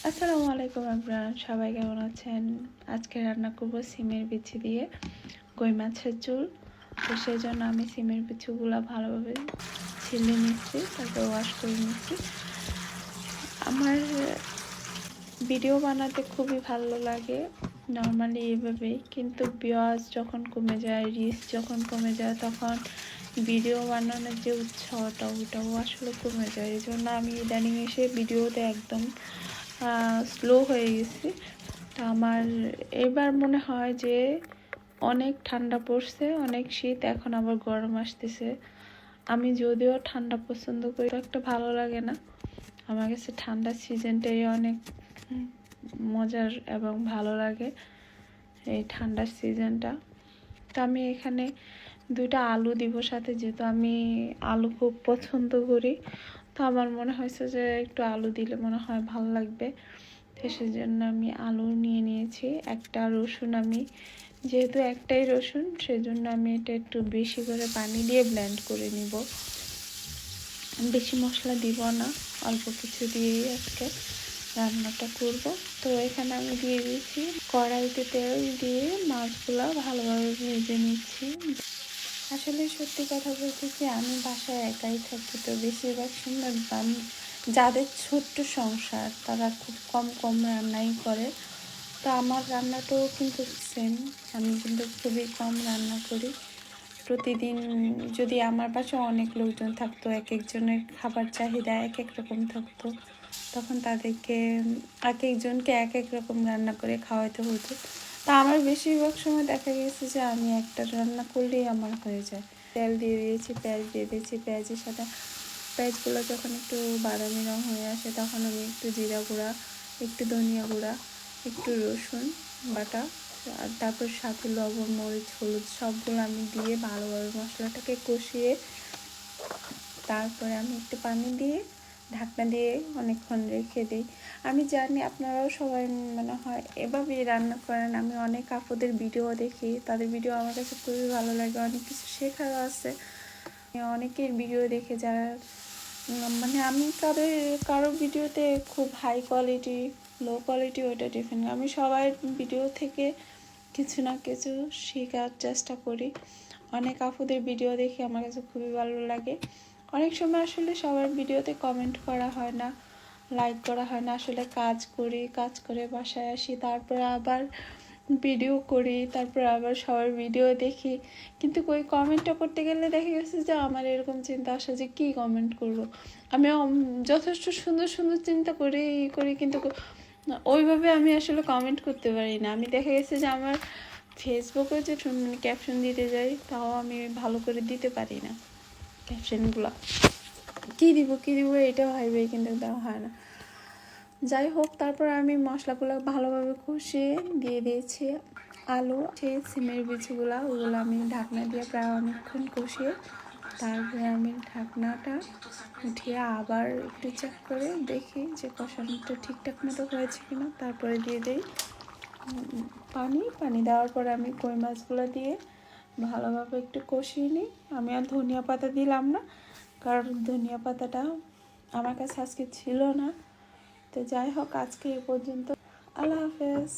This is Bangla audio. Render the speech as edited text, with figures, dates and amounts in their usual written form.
আসসালামু আলাইকুম আপনারা সবাই কেমন আছেন? আজকে রান্না করব সিমের বিচি দিয়ে কই মাছের ঝোল। তো সেই জন্য আমি সিমের বিচিগুলো ভালোভাবে ছিলে নিচ্ছি, তারপর ওয়াশ করে নিচ্ছি। আমার ভিডিও বানাতে খুবই ভালো লাগে নর্মালি এভাবেই, কিন্তু ভিউয়ার্স যখন কমে যায়, রিচ যখন কমে যায়, তখন ভিডিও বানানোর যে উৎসাহটা ওটাও আসলে কমে যায়। এই জন্য আমি ইদানিং এসে ভিডিওতে একদম স্লো হয়ে গেছি। তা আমার এবার মনে হয় যে অনেক ঠান্ডা পড়ছে, অনেক শীত, এখন আবার গরম আসতেছে। আমি যদিও ঠান্ডা পছন্দ করি, একটা ভালো লাগে না। আমার কাছে ঠান্ডার সিজনটাই অনেক মজার এবং ভালো লাগে, এই ঠান্ডার সিজনটা। তো আমি এখানে 2টা আলু দিব সাথে, যেহেতু আমি আলু খুব পছন্দ করি। তো আমার মনে হয়েছে যে একটু আলু দিলে মনে হয় ভালো লাগবে, তো সেজন্য আমি আলু নিয়ে নিয়েছি। একটা রসুন, আমি যেহেতু একটাই রসুন সেজন্য আমি এটা একটু বেশি করে পানি দিয়ে ব্লেন্ড করে নিব। বেশি মশলা দিব না, অল্প কিছু দিয়েই আজকে রান্নাটা করব। তো এখানে আমি দিয়ে দিয়েছি কড়াইতে তেল দিয়ে মাছগুলো ভালোভাবে ভেজে নিচ্ছি। আসলে সত্যি কথা বলতে কি, আমি বাসায় একাই থাকি, তো বেশিরভাগ সময় যাদের ছোট্ট সংসার তারা খুব কম কম রান্নাই করে। তো আমার রান্নাটাও কিন্তু সেম, আমি কিন্তু খুবই কম রান্না করি। প্রতিদিন যদি আমার পাশে অনেক লোকজন থাকতো, এক একজনের খাবার চাহিদা এক এক রকম থাকতো, তখন তাদেরকে এক একজনকে এক এক রকম রান্না করে খাওয়াতে হতো। তা আমার বেশিরভাগ সময় দেখা গেছে যে আমি একটা রান্না করলেই আমার হয়ে যায়। তেল দিয়ে দিয়েছি, পেঁয়াজ দিয়ে দিয়েছি, পেঁয়াজের সাথে পেঁয়াজগুলো যখন একটু বাদামি রঙ হয়ে আসে, তখন আমি একটু জিরা গুঁড়া, একটু ধনিয়া গুঁড়া, একটু রসুন বাটা, আর তারপর সাথে লবণ, মরিচ, হলুদ সবগুলো আমি দিয়ে ভালোভাবে মশলাটাকে কষিয়ে তারপরে আমি একটু পানি দিয়ে ঢাকনা দিয়ে অনেকক্ষণ রেখে দিই। আমি জানি আপনারাও সবাই মনে হয় এভাবেই রান্না করেন। আমি অনেক আপুদের ভিডিও দেখি, তাদের ভিডিও আমার কাছে খুবই ভালো লাগে, অনেক কিছু শেখারও আছে। অনেকের ভিডিও দেখে যারা মানে আমি কারো ভিডিওতে খুব হাই কোয়ালিটি, লো কোয়ালিটি, ওইটা ডিফারেন্ট। আমি সবার ভিডিও থেকে কিছু না কিছু শেখার চেষ্টা করি। অনেক আপুদের ভিডিও দেখে আমার কাছে খুবই ভালো লাগে। অনেক সময় আসলে সবার ভিডিওতে কমেন্ট করা হয় না, লাইক করা হয় না। আসলে কাজ করি, কাজ করে বাসায় আসি, তারপরে আবার ভিডিও করি, তারপর আবার সবার ভিডিও দেখি, কিন্তু ওই কমেন্টটা করতে গেলে দেখা গেছে যে আমার এরকম চিন্তা আসে যে কী কমেন্ট করব। আমি যথেষ্ট সুন্দর সুন্দর চিন্তা করি কিন্তু ওইভাবে আমি আসলে কমেন্ট করতে পারি না। আমি দেখা গেছে যে আমার ফেসবুকে যে ক্যাপশন দিতে যাই, তাও আমি ভালো করে দিতে পারি না। ক্যাপশনগুলো কী দিব এটা ভাইবে, কিন্তু দেওয়া হয় না। যাই হোক, তারপর আমি মশলাগুলো ভালোভাবে কষিয়ে দিয়ে দিয়েছি আলু, সেই সিমের বিচিগুলো, ওগুলো আমি ঢাকনা দিয়ে প্রায় অনেকক্ষণ কষিয়ে তারপরে আমি ঢাকনাটা উঠিয়ে আবার একটু চেক করে দেখি যে কষানোটা ঠিকঠাক মতো হয়েছে কিনা। তারপরে দিয়ে দিই পানি দেওয়ার পরে আমি কই মাছগুলো দিয়ে ভালোভাবে একটু কষিয়ে নিই। আমি আর ধনিয়া পাতা দিলাম না, কারণ ধনিয়া পাতাটা আমার কাছে আজকে ছিল না। তো যাই হোক, আজকে এ পর্যন্ত। আল্লাহ হাফেজ।